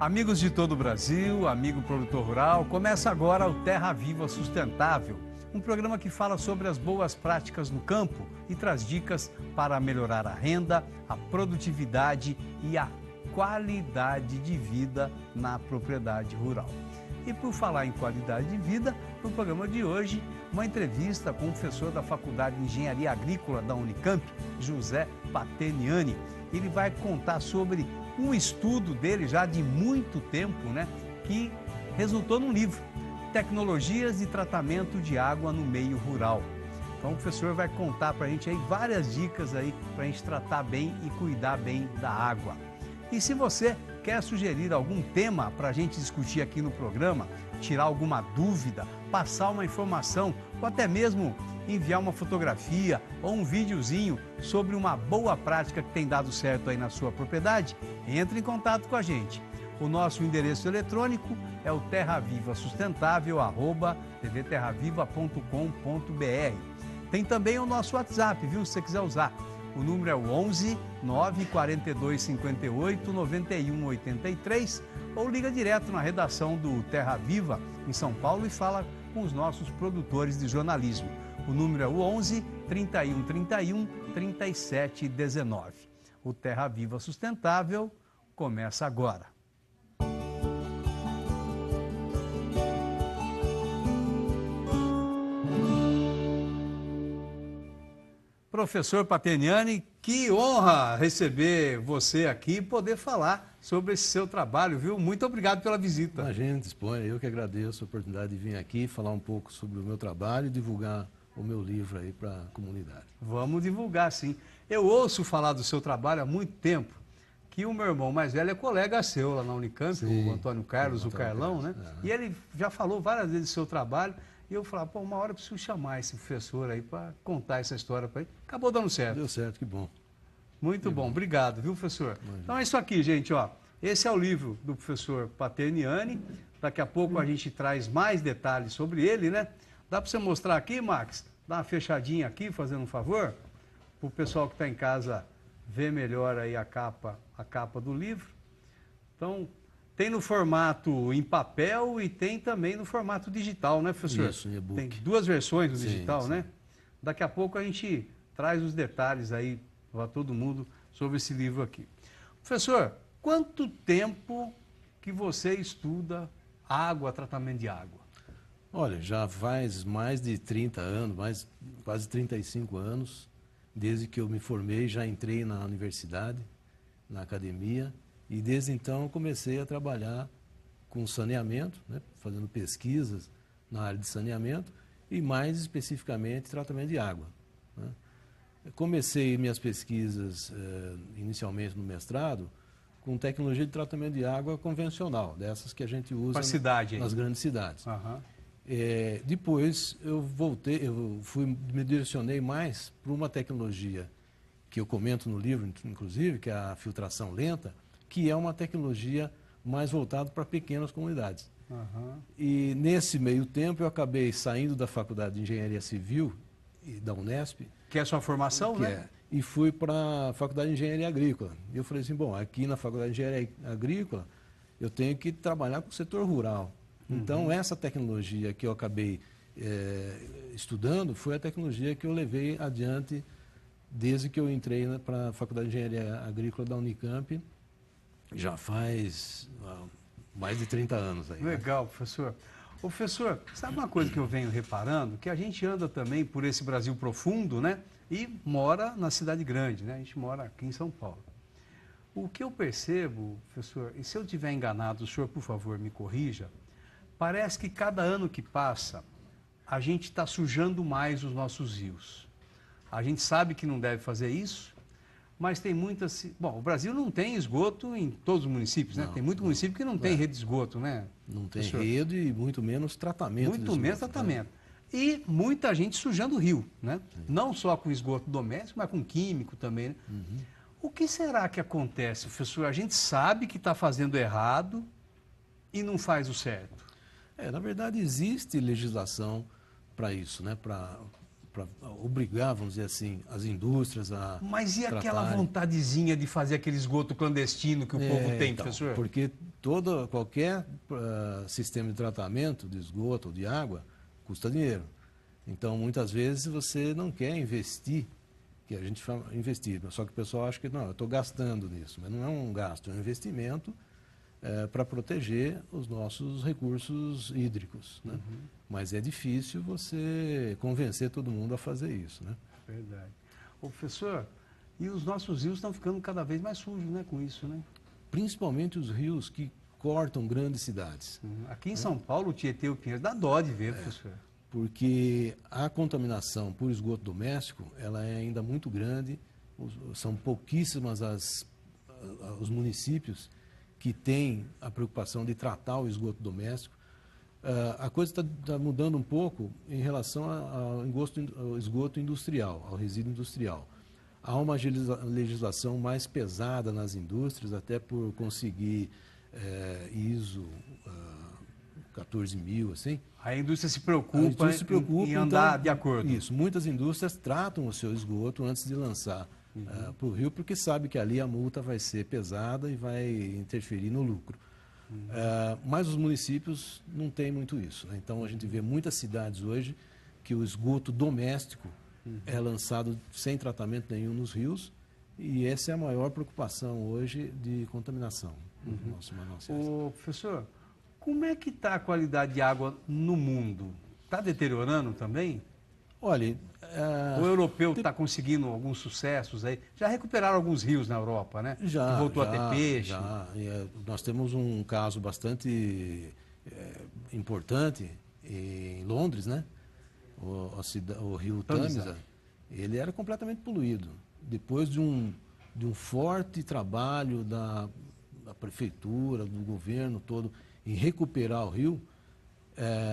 Amigos de todo o Brasil, amigo produtor rural, começa agora o Terra Viva Sustentável, um programa que fala sobre as boas práticas no campo e traz dicas para melhorar a renda, a produtividade e a qualidade de vida na propriedade rural. E por falar em qualidade de vida, no programa de hoje, uma entrevista com o professor da Faculdade de Engenharia Agrícola da Unicamp, José Pateniani. Ele vai contar sobre um estudo dele já de muito tempo, né, que resultou num livro, Tecnologias de Tratamento de Água no Meio Rural. Então o professor vai contar para a gente aí várias dicas aí para a gente tratar bem e cuidar bem da água. E se você quer sugerir algum tema para a gente discutir aqui no programa, tirar alguma dúvida, passar uma informação ou até mesmo enviar uma fotografia ou um videozinho sobre uma boa prática que tem dado certo aí na sua propriedade, entre em contato com a gente. O nosso endereço eletrônico é o terravivasustentável@tvterraviva.com.br. Tem também o nosso WhatsApp, viu, se você quiser usar. O número é o 11 942 58 91 83 ou liga direto na redação do Terra Viva em São Paulo e fala com os nossos produtores de jornalismo. O número é o 11 31 31 37 19. O Terra Viva Sustentável começa agora. Professor Pateniani, que honra receber você aqui e poder falar sobre esse seu trabalho, viu? Muito obrigado pela visita. Imagina, dispõe, eu que agradeço a oportunidade de vir aqui falar um pouco sobre o meu trabalho e divulgar o meu livro aí para a comunidade. Vamos divulgar, sim. Eu ouço falar do seu trabalho há muito tempo, que o meu irmão mais velho é colega seu lá na Unicamp, sim, o Antônio Carlos, o Carlão, né? E ele já falou várias vezes do seu trabalho. E eu falava, pô, uma hora eu preciso chamar esse professor aí para contar essa história para ele. Acabou dando certo. Deu certo, que bom. Muito bom, obrigado, viu, professor? Então é isso aqui, gente, ó. Esse é o livro do professor Pateniani. Daqui a pouco a gente traz mais detalhes sobre ele, né? Dá para você mostrar aqui, Max? Dá uma fechadinha aqui, fazendo um favor? Para o pessoal que está em casa ver melhor aí a capa do livro. Então, tem no formato em papel e tem também no formato digital, né, professor? Isso, em e-book. Tem duas versões no digital, sim, né? Daqui a pouco a gente traz os detalhes aí para todo mundo sobre esse livro aqui. Professor, quanto tempo que você estuda água, tratamento de água? Olha, já faz mais de 30 anos, quase 35 anos, desde que eu me formei, já entrei na universidade, na academia, e desde então comecei a trabalhar com saneamento, né, fazendo pesquisas na área de saneamento e mais especificamente tratamento de água, né. Comecei minhas pesquisas inicialmente no mestrado com tecnologia de tratamento de água convencional, dessas que a gente usa nas grandes cidades. Uhum. Depois eu me direcionei mais para uma tecnologia que eu comento no livro, inclusive, que é a filtração lenta, que é uma tecnologia mais voltada para pequenas comunidades. Uhum. E nesse meio tempo eu acabei saindo da Faculdade de Engenharia Civil e da Unesp. Que é a sua formação, né? E fui para a Faculdade de Engenharia Agrícola. E eu falei assim, bom, aqui na Faculdade de Engenharia Agrícola eu tenho que trabalhar com o setor rural. Então essa tecnologia que eu acabei estudando foi a tecnologia que eu levei adiante desde que eu entrei para a Faculdade de Engenharia Agrícola da Unicamp. Já faz mais de 30 anos aí. Legal, professor. Ô, professor, sabe uma coisa que eu venho reparando? Que a gente anda também por esse Brasil profundo, né? E mora na cidade grande, né? A gente mora aqui em São Paulo. O que eu percebo, professor, e se eu estiver enganado, o senhor, por favor, me corrija, parece que cada ano que passa, a gente está sujando mais os nossos rios. A gente sabe que não deve fazer isso, mas tem muitas... Bom, o Brasil não tem esgoto em todos os municípios, né? Tem muito município que não tem rede de esgoto, né? Não tem rede e muito menos tratamento. Muito menos tratamento. E muita gente sujando o rio, né? Não só com esgoto doméstico, mas com químico também, né? O que será que acontece, professor? A gente sabe que está fazendo errado e não faz o certo. Na verdade, existe legislação para isso, né? obrigar, vamos dizer assim, as indústrias a Mas e aquela tratarem. vontadezinha de fazer aquele esgoto clandestino que o povo tem, Então, professor? porque qualquer sistema de tratamento de esgoto ou de água custa dinheiro. Então, muitas vezes você não quer investir, que a gente fala investir, só que o pessoal acha que não, eu estou gastando nisso, mas não é um gasto, é um investimento para proteger os nossos recursos hídricos, né? Mas é difícil você convencer todo mundo a fazer isso, né? Verdade. Ô, professor, e os nossos rios estão ficando cada vez mais sujos, né, com isso, né? Principalmente os rios que cortam grandes cidades. Aqui em São Paulo, o Tietê e o Pinheiros dá dó de ver, professor. Porque a contaminação por esgoto doméstico, ela é ainda muito grande, são pouquíssimas os municípios que têm a preocupação de tratar o esgoto doméstico. A coisa está mudando um pouco em relação ao esgoto industrial, ao resíduo industrial. Há uma legislação mais pesada nas indústrias, até por conseguir ISO 14.000, assim. A indústria se preocupa, em andar de acordo. Isso, muitas indústrias tratam o seu esgoto antes de lançar para o rio, porque sabe que ali a multa vai ser pesada e vai interferir no lucro. Mas os municípios não têm muito isso, né? Então a gente vê muitas cidades hoje que o esgoto doméstico é lançado sem tratamento nenhum nos rios, e essa é a maior preocupação hoje de contaminação no nosso manancial. Ô, professor, como é que está a qualidade de água no mundo? Está deteriorando também? Olha, O europeu está conseguindo alguns sucessos aí. Já recuperaram alguns rios na Europa, né? já que voltou a ter peixe. Já. Nós temos um caso bastante importante em Londres, né? O rio Tâmisa, ele era completamente poluído. Depois de um forte trabalho da prefeitura, do governo todo, em recuperar o rio,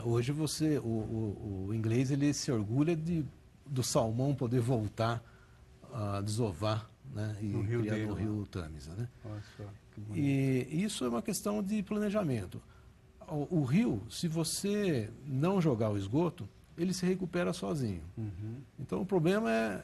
hoje o inglês ele se orgulha do salmão poder voltar a desovar, né, e criar no rio Tâmisa, né? Nossa, que bonito. E isso é uma questão de planejamento. O rio, se você não jogar o esgoto, ele se recupera sozinho. Então o problema é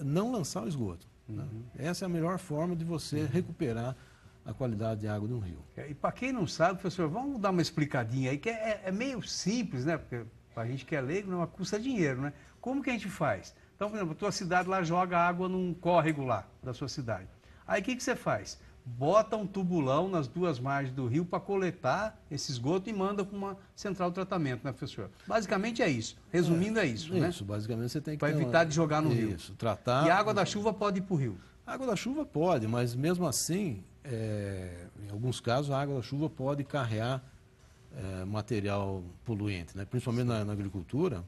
não lançar o esgoto, né? Essa é a melhor forma de você recuperar a qualidade de água de um rio. E para quem não sabe, professor, vamos dar uma explicadinha aí, que é meio simples, né? Porque para a gente que é leigo, não custa dinheiro, né? Como que a gente faz? Então, por exemplo, a tua cidade lá joga água num córrego lá da sua cidade. Aí o que você faz? Bota um tubulão nas duas margens do rio para coletar esse esgoto e manda para uma central de tratamento, né, professor? Basicamente é isso. Resumindo, é isso, né? Isso, basicamente você tem que... Para evitar de jogar no rio. Isso, tratar... E a água da chuva pode ir para o rio? A água da chuva pode, mas mesmo assim, em alguns casos, a água da chuva pode carregar material poluente, né? Principalmente na agricultura,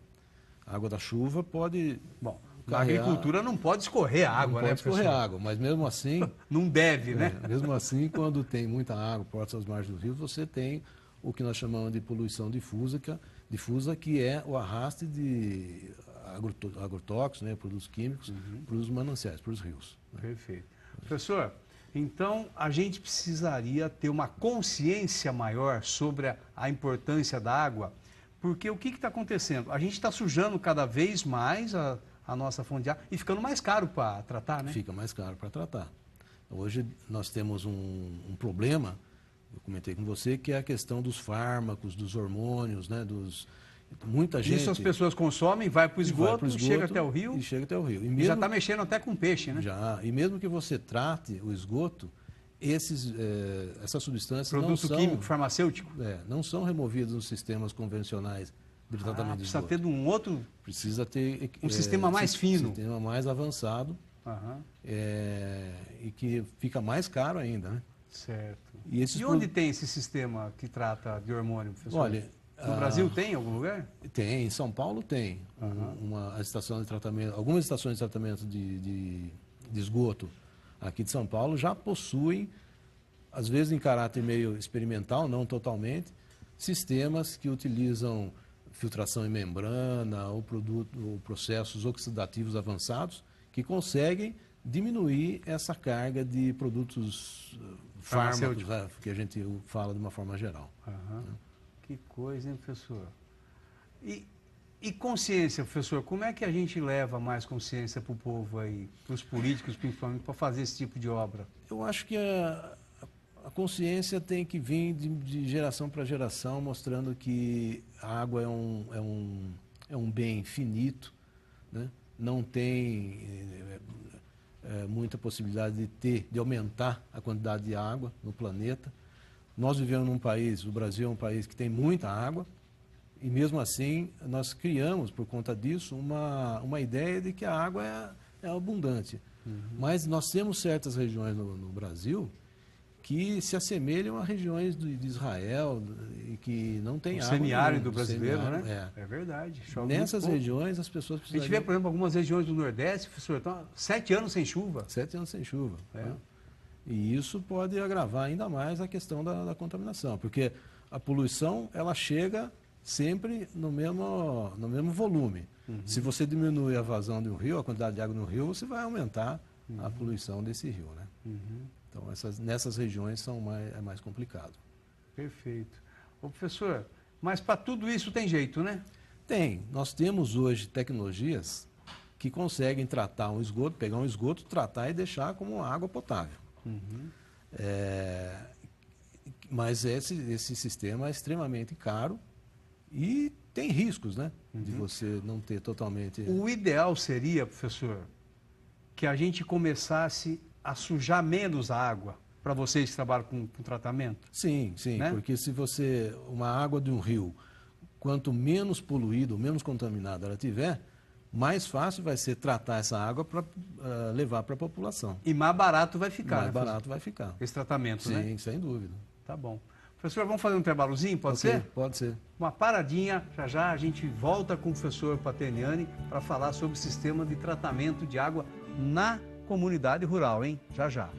a água da chuva pode... Bom, na agricultura não pode escorrer água, não né, pode escorrer água, mas mesmo assim... Não deve, né? Mesmo assim, quando tem muita água próximo às margens do rio, você tem o que nós chamamos de poluição difusa, que é o arraste de agrotóxicos, né, produtos químicos, para os mananciais, para os rios. Né? Perfeito. Professor, então a gente precisaria ter uma consciência maior sobre a importância da água, porque o que está acontecendo? A gente está sujando cada vez mais a nossa fonte de água e ficando mais caro para tratar, né? Fica mais caro para tratar. Hoje nós temos um problema, eu comentei com você, que é a questão dos fármacos, dos hormônios, né, muita gente... Isso as pessoas consomem, vai para o esgoto, chega até o rio. E chega até o rio. E já está mexendo até com peixe, né? Já. E mesmo que você trate o esgoto, essas substâncias Produto químico, farmacêutico? Não são removidas nos sistemas convencionais de tratamento de esgoto. Precisa ter um outro... Precisa ter... Um sistema mais fino. Um sistema mais avançado. E que fica mais caro ainda, né? Certo. E onde tem esse sistema que trata de hormônio, professor? Olha, no Brasil tem em algum lugar? Tem, em São Paulo tem. Uma estação de tratamento, algumas estações de tratamento de esgoto aqui de São Paulo já possuem, às vezes em caráter meio experimental, não totalmente, sistemas que utilizam filtração em membrana ou processos oxidativos avançados que conseguem diminuir essa carga de produtos fármacos, que a gente fala de uma forma geral. Que coisa, hein, professor? E E consciência, professor, como é que a gente leva mais consciência para o povo aí, para os políticos principalmente, para fazer esse tipo de obra? Eu acho que a consciência tem que vir de geração para geração, mostrando que a água é um bem finito, né? Não tem muita possibilidade de aumentar a quantidade de água no planeta. Nós vivemos num país, o Brasil é um país que tem muita água, e mesmo assim nós criamos, por conta disso, uma ideia de que a água é abundante. Uhum. Mas nós temos certas regiões no Brasil que se assemelham a regiões de Israel e que não tem água. Semiárido brasileiro, né? É verdade. Nessas regiões as pessoas precisam. A gente vê, por exemplo, algumas regiões do Nordeste, professor, estão 7 anos sem chuva. 7 anos sem chuva. Né? E isso pode agravar ainda mais a questão da contaminação, porque a poluição ela chega sempre no mesmo volume. Uhum. Se você diminui a vazão de um rio, a quantidade de água no rio, você vai aumentar a poluição desse rio, né? Uhum. Então, nessas regiões é mais complicado. Perfeito. Ô, professor, mas para tudo isso tem jeito, né? Tem. Nós temos hoje tecnologias que conseguem tratar um esgoto, pegar um esgoto, tratar e deixar como água potável. Uhum. Mas esse sistema é extremamente caro e tem riscos, né? Uhum. De você não ter totalmente... O ideal seria, professor, que a gente começasse a sujar menos a água, para vocês que trabalham com tratamento? Sim, né? Porque se uma água de um rio, quanto menos poluída, menos contaminada ela tiver, mais fácil vai ser tratar essa água para levar para a população. E mais barato vai ficar, mais barato vai ficar. Esse tratamento, sim, né? Sim, sem dúvida. Tá bom. Professor, vamos fazer um trabalhozinho, pode ser? Pode ser. Uma paradinha, já a gente volta com o professor Paterniani para falar sobre o sistema de tratamento de água na comunidade rural, hein? Já.